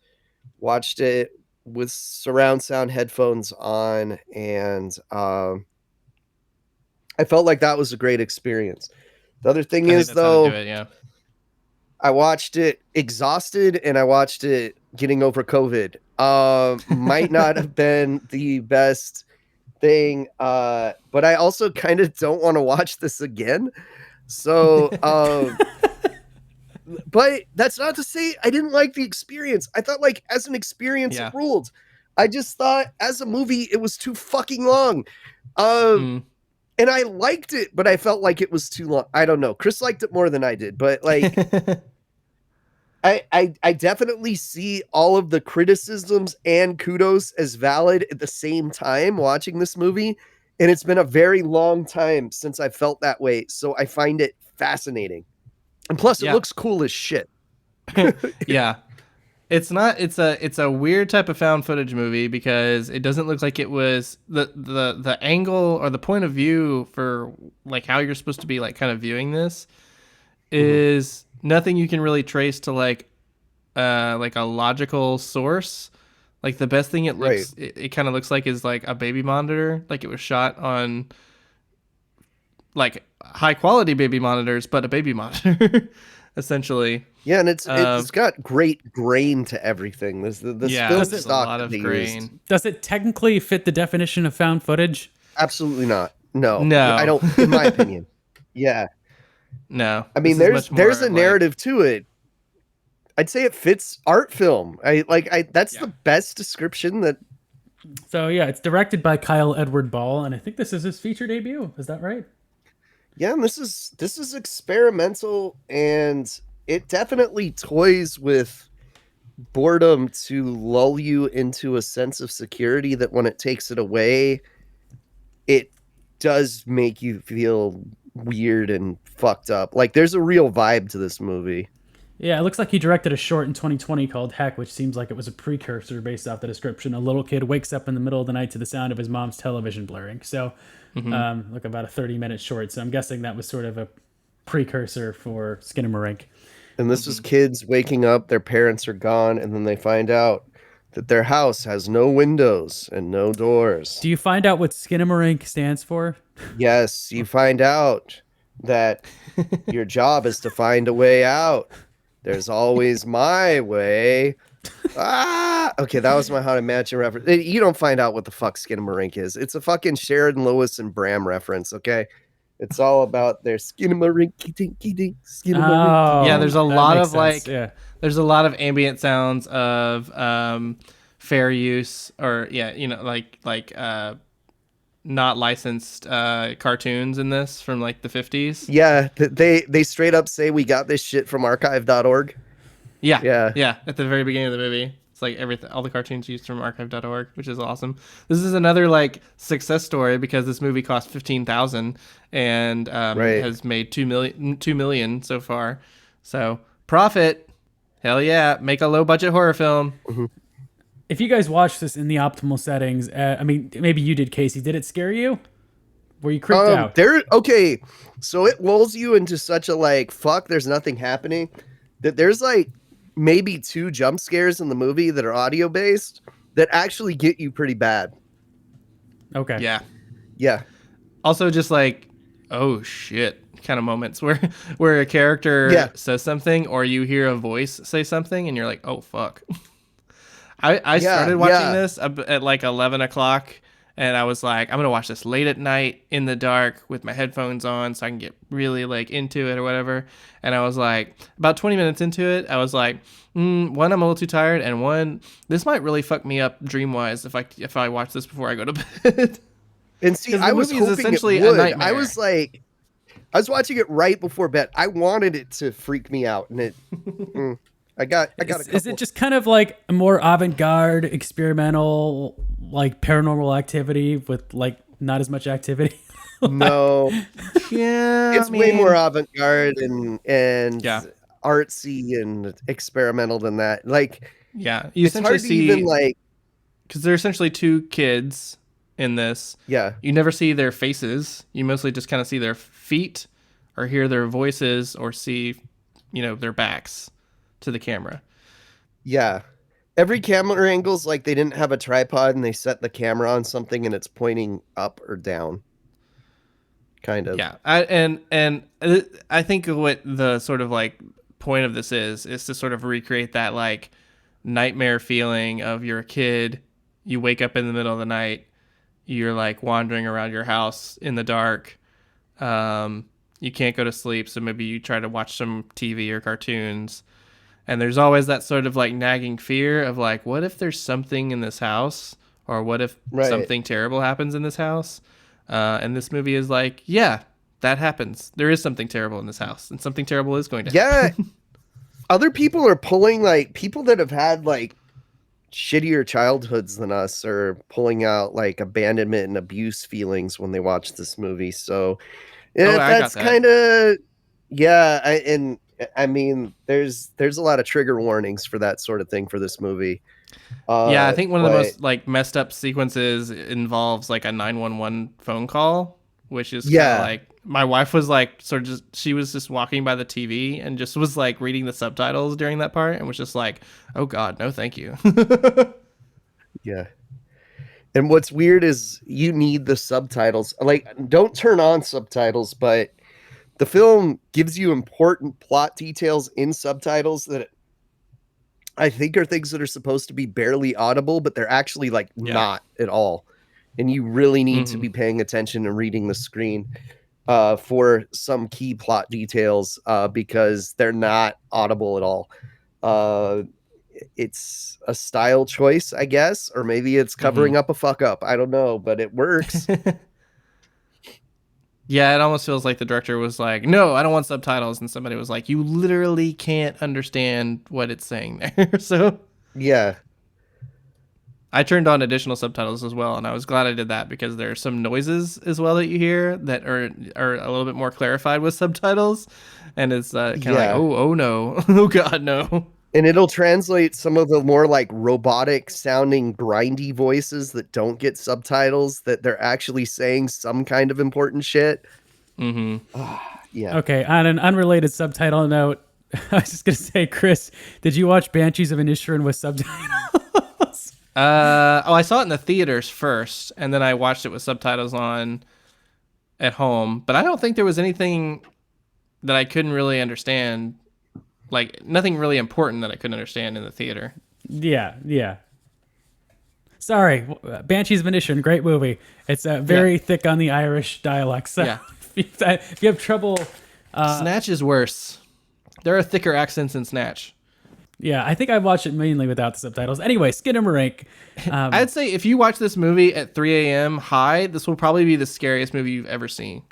watched it with surround sound headphones on, and I felt like that was a great experience. The other thing is though, I watched it exhausted and I watched it getting over COVID. Might not have been the best thing, but I also kind of don't want to watch this again. So, but that's not to say I didn't like the experience. I thought like as an experience it ruled. I just thought as a movie it was too fucking long. And I liked it, but I felt like it was too long. I don't know. Kris liked it more than I did, but like I definitely see all of the criticisms and kudos as valid at the same time watching this movie. And it's been a very long time since I felt that way. So I find it fascinating. And plus it looks cool as shit. Yeah. It's a weird type of found footage movie because it doesn't look like it was the angle or the point of view for like how you're supposed to be like kind of viewing this is nothing you can really trace to like a logical source. Like the best thing it looks it kind of looks like is like a baby monitor, like it was shot on like high quality baby monitors, but a baby monitor essentially. Yeah, and it's got great grain to everything. This film stock a lot of grain. Does it technically fit the definition of found footage? Absolutely not. No. I don't. In my opinion, yeah. No. I mean, there's a narrative to it. I'd say it fits art film. That's the best description that. So yeah, it's directed by Kyle Edward Ball, and I think this is his feature debut. Is that right? Yeah, and this is experimental, and it definitely toys with boredom to lull you into a sense of security that when it takes it away, it does make you feel weird and fucked up. Like there's a real vibe to this movie. Yeah, it looks like he directed a short in 2020 called Heck, which seems like it was a precursor based off the description. A little kid wakes up in the middle of the night to the sound of his mom's television blaring. So, like about a 30-minute short. So I'm guessing that was sort of a precursor for Skinamarink. And this is kids waking up, their parents are gone, and then they find out that their house has no windows and no doors. Do you find out what Skinamarink stands for? Yes, you find out that your job is to find a way out. There's always my way. Okay, that was my Haunted Mansion reference. You don't find out what the fuck Skinamarink is. It's a fucking Sheridan Lewis and Bram reference, okay? It's all about their Skinamarink. Oh, yeah, there's a lot of sense. there's a lot of ambient sounds of fair use or not licensed cartoons in this from like the 50s. Yeah, they straight up say we got this shit from archive.org. Yeah, at the very beginning of the movie. It's like everything, all the cartoons used from archive.org, which is awesome. This is another like success story because this movie cost $15,000 and has made 2 million so far. So profit, hell yeah, make a low budget horror film. Mm-hmm. If you guys watched this in the optimal settings, I mean, maybe you did, Casey. Did it scare you? Were you creeped out? Okay, so it lulls you into such a like, fuck, there's nothing happening, that there's like maybe 2 jump scares in the movie that are audio based that actually get you pretty bad. Okay. Yeah. Also, just like, oh shit, kind of moments where a character says something or you hear a voice say something and you're like, oh fuck. I started watching this at like 11 o'clock and I was like, I'm going to watch this late at night in the dark with my headphones on so I can get really like into it or whatever. And I was like, about 20 minutes into it, I was like, one, I'm a little too tired. And one, this might really fuck me up dream-wise if I watch this before I go to bed. And see, I was hoping essentially it would. I was like, I was watching it right before bed. I wanted it to freak me out. And it... I got a couple. Is it just kind of like a more avant-garde, experimental, like paranormal activity with like not as much activity? No. Yeah. It's way more avant-garde and artsy and experimental than that. Like, yeah, you it's hard to even like, because there are essentially 2 kids in this. Yeah. You never see their faces. You mostly just kind of see their feet or hear their voices or see, their backs to the camera. Yeah. Every camera angle's like they didn't have a tripod and they set the camera on something and it's pointing up or down. Kind of. Yeah. I think what the sort of like point of this is to sort of recreate that like nightmare feeling of you're a kid, you wake up in the middle of the night, you're like wandering around your house in the dark. You can't go to sleep, so maybe you try to watch some TV or cartoons. And there's always that sort of like nagging fear of like, what if there's something in this house? Or what if something terrible happens in this house? And this movie is like, yeah, that happens. There is something terrible in this house. And something terrible is going to happen. Yeah. Other people are pulling, like, people that have had like shittier childhoods than us are pulling out like abandonment and abuse feelings when they watch this movie. So that's kind of, I mean, there's a lot of trigger warnings for that sort of thing for this movie. I think one of the most like messed up sequences involves like a 911 phone call, which is like my wife was like she was just walking by the TV and just was like reading the subtitles during that part and was just like, oh God, no, thank you. Yeah. And what's weird is you need the subtitles. Like, don't turn on subtitles, but the film gives you important plot details in subtitles that I think are things that are supposed to be barely audible, but they're actually like not at all. And you really need to be paying attention and reading the screen for some key plot details because they're not audible at all. It's a style choice, I guess, or maybe it's covering up a fuck up. I don't know, but it works. Yeah, it almost feels like the director was like, no, I don't want subtitles. And somebody was like, you literally can't understand what it's saying there. So yeah, I turned on additional subtitles as well. And I was glad I did that because there are some noises as well that you hear that are a little bit more clarified with subtitles. And it's kind of like, oh no, oh God, no. And it'll translate some of the more like robotic sounding grindy voices that don't get subtitles that they're actually saying some kind of important shit. Yeah. Okay. On an unrelated subtitle note, I was just going to say, Kris, did you watch Banshees of Inisherin with subtitles? I saw it in the theaters first and then I watched it with subtitles on at home, but I don't think there was anything that I couldn't really understand. Like, nothing really important that I couldn't understand in the theater. Yeah. Sorry, Banshees of Inisherin, great movie. It's very thick on the Irish dialect. So if you have trouble... Snatch is worse. There are thicker accents in Snatch. Yeah, I think I watched it mainly without the subtitles. Anyway, Skinamarink. I'd say if you watch this movie at 3 a.m. high, this will probably be the scariest movie you've ever seen.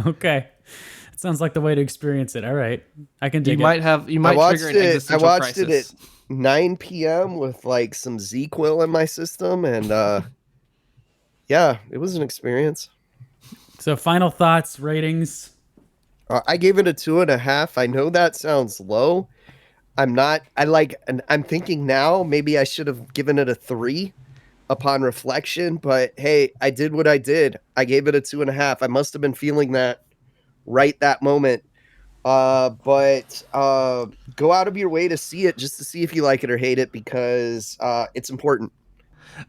Okay. Sounds like the way to experience it. All right, I can You dig it. You might trigger an I existential watched it crisis. at 9 p.m. with like some ZQL in my system, and yeah, it was an experience. So, final thoughts, ratings. I gave it a 2.5. I know that sounds low. I'm not. I'm thinking now maybe I should have given it a 3 upon reflection. But hey, I did what I did. I gave it a 2.5. I must have been feeling that right that moment. But go out of your way to see it just to see if you like it or hate it, because it's important.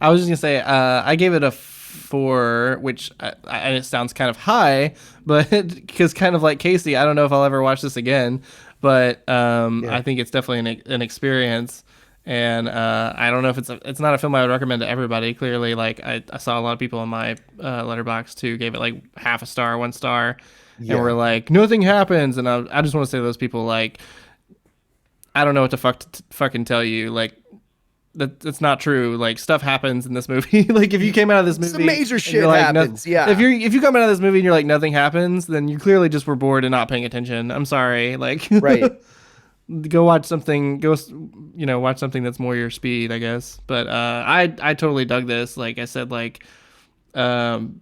I was just gonna say, I gave it a 4, which and it sounds kind of high, but because kind of like Casey, I don't know if I'll ever watch this again, but I think it's definitely an experience, and I don't know if it's not a film I would recommend to everybody. Clearly, like I saw a lot of people in my letterbox who gave it like half a star, 1 star, and were like, nothing happens, and I just want to say to those people, like, I don't know what to fucking tell you, like. That's not true. Like, stuff happens in this movie. Like, if you came out of this movie, some major shit like, happens. Yeah. If you come out of this movie and you're like nothing happens, then you clearly just were bored and not paying attention. I'm sorry. Like, Right. Go watch something. Watch something that's more your speed, I guess. But I totally dug this. Like I said, like, found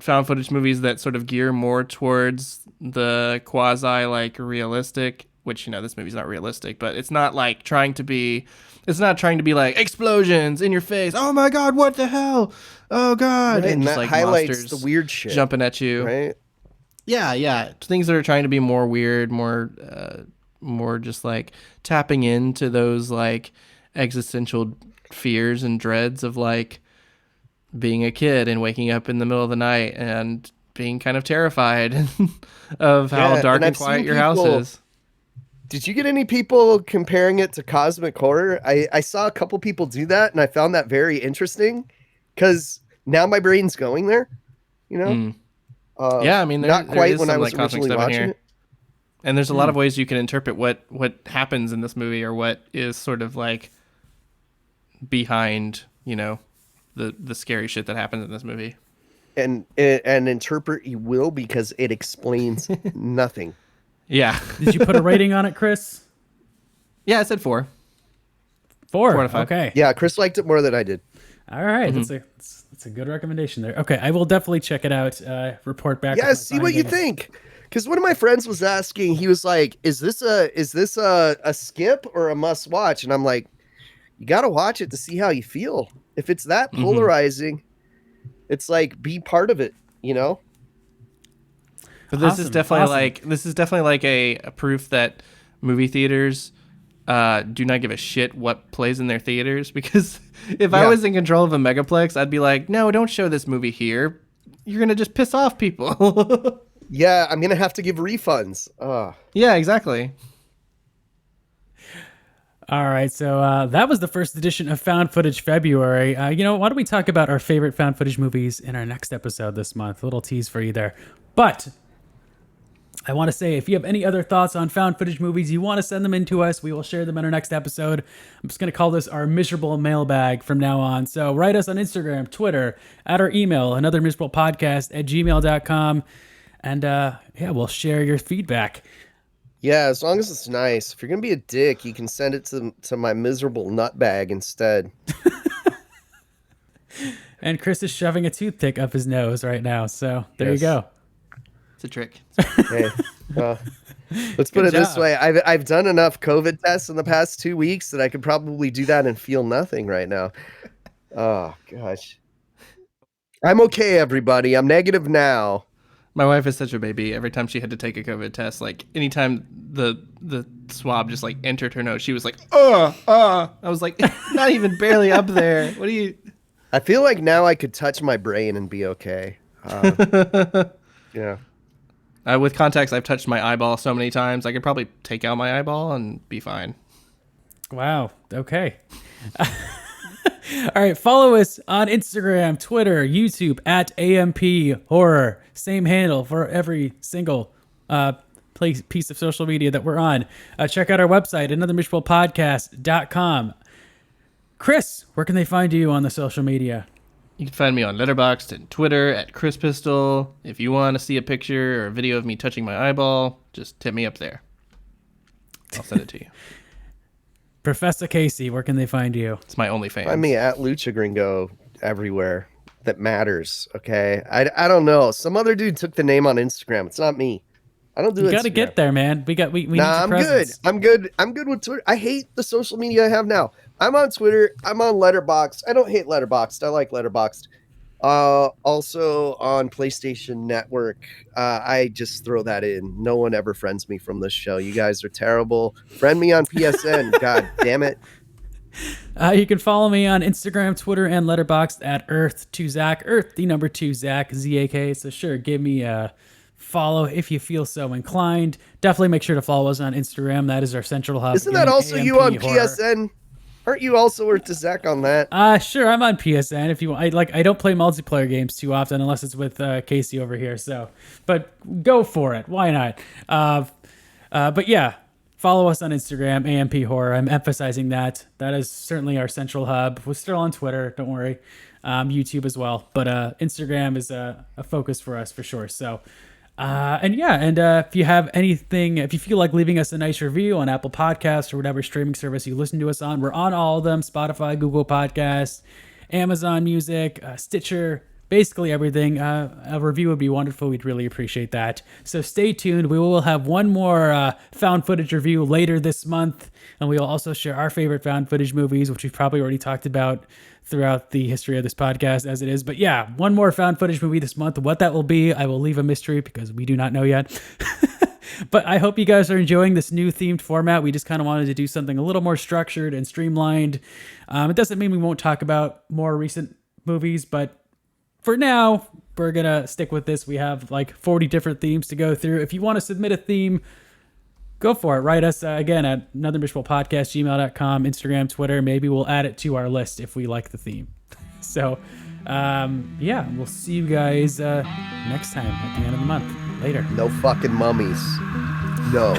footage movies that sort of gear more towards the quasi like realistic. Which, this movie's not realistic, but it's not like trying to be. It's not trying to be like explosions in your face. Oh my god, what the hell? Oh god, Right, and just that like highlights monsters the weird shit jumping at you. Right. Yeah. Things that are trying to be more weird, more just like tapping into those like existential fears and dreads of like being a kid and waking up in the middle of the night and being kind of terrified of how dark and quiet your house is. Did you get any people comparing it to cosmic horror? I saw a couple people do that, and I found that very interesting, because now my brain's going there, Yeah, I mean, not quite when I was like originally watching it. And there's a lot of ways you can interpret what happens in this movie, or what is sort of like behind, the scary shit that happens in this movie. And interpret you will, because it explains nothing. Yeah. Did you put a rating on it, Chris? Yeah, I said 4. 4 out of 5. Okay. Yeah, Kris liked it more than I did. All right. That's a good recommendation there. Okay, I will definitely check it out. Report back. Yeah, see what you think. Because one of my friends was asking, he was like, "Is this a skip or a must watch?" And I'm like, "You got to watch it to see how you feel. If it's that polarizing, it's like, be part of it, But this Awesome, is definitely awesome. like a proof that movie theaters do not give a shit what plays in their theaters, because if I was in control of a megaplex, I'd be like, no, don't show this movie here. You're gonna just piss off people. Yeah, I'm gonna have to give refunds. Yeah, exactly. All right, so that was the first edition of Found Footage February. Why don't we talk about our favorite found footage movies in our next episode this month? A little tease for you there. But I want to say, if you have any other thoughts on found footage movies, you want to send them in to us, we will share them in our next episode. I'm just going to call this our miserable mailbag from now on. So write us on Instagram, Twitter, at our email, anothermiserablepodcast@gmail.com. And we'll share your feedback. Yeah, as long as it's nice. If you're gonna be a dick, you can send it to my miserable nut bag instead. And Kris is shoving a toothpick up his nose right now. So there you go. It's a trick. Hey, let's put it this way. I've done enough COVID tests in the past 2 weeks that I could probably do that and feel nothing right now. Oh, gosh. I'm okay, everybody. I'm negative now. My wife is such a baby. Every time she had to take a COVID test, like anytime the swab just like entered her nose, she was like, I was like, not even barely up there. What do you? I feel like now I could touch my brain and be okay. Yeah. With contacts, I've touched my eyeball so many times. I could probably take out my eyeball and be fine. Wow. Okay. All right. Follow us on Instagram, Twitter, YouTube at AMP Horror. Same handle for every single piece of social media that we're on. Check out our website, anothermiserablepodcast.com. Kris, where can they find you on the social media? You can find me on Letterboxd and Twitter at Kris Pistol. If you want to see a picture or a video of me touching my eyeball, just hit me up there. I'll send it to you. Professor Casey, where can they find you? It's my OnlyFans. Find me at Lucha Gringo everywhere that matters. Okay, I don't know. Some other dude took the name on Instagram. It's not me. I don't do it. You got to get there, man. We need your I'm presence. good. I'm good with Twitter. I hate the social media I have now. I'm on Twitter. I'm on Letterboxd. I don't hate Letterboxd. I like Letterboxd. Also on PlayStation Network. I just throw that in. No one ever friends me from this show. You guys are terrible. Friend me on PSN. God damn it. You can follow me on Instagram, Twitter, and Letterboxd at Earth2Zach. Earth, the number 2 Zach, Z-A-K. So sure, give me a follow if you feel so inclined. Definitely make sure to follow us on Instagram. That is our central hub. Isn't that also AMP you on Horror. PSN? Aren't you also Earth2Zach on that? Sure, I'm on PSN if you want. I don't play multiplayer games too often unless it's with Casey over here. So, but go for it. Why not? But yeah, follow us on Instagram, AMP Horror. I'm emphasizing that. That is certainly our central hub. We're still on Twitter. Don't worry. YouTube as well. But Instagram is a focus for us for sure. So, if you have anything, if you feel like leaving us a nice review on Apple Podcasts or whatever streaming service you listen to us on, we're on all of them: Spotify, Google Podcasts, Amazon Music, Stitcher, basically everything. A review would be wonderful. We'd really appreciate that. So stay tuned. We will have one more found footage review later this month, and we will also share our favorite found footage movies, which we've probably already talked about throughout the history of this podcast as it is. But yeah, one more found footage movie this month. What that will be, I will leave a mystery because we do not know yet. But I hope you guys are enjoying this new themed format. We just kind of wanted to do something a little more structured and streamlined. It doesn't mean we won't talk about more recent movies, but for now, we're going to stick with this. We have like 40 different themes to go through. If you want to submit a theme, go for it. Write us again at anothermishfulpodcast@gmail.com, Instagram, Twitter. Maybe we'll add it to our list if we like the theme. So, we'll see you guys next time at the end of the month. Later. No fucking mummies. No.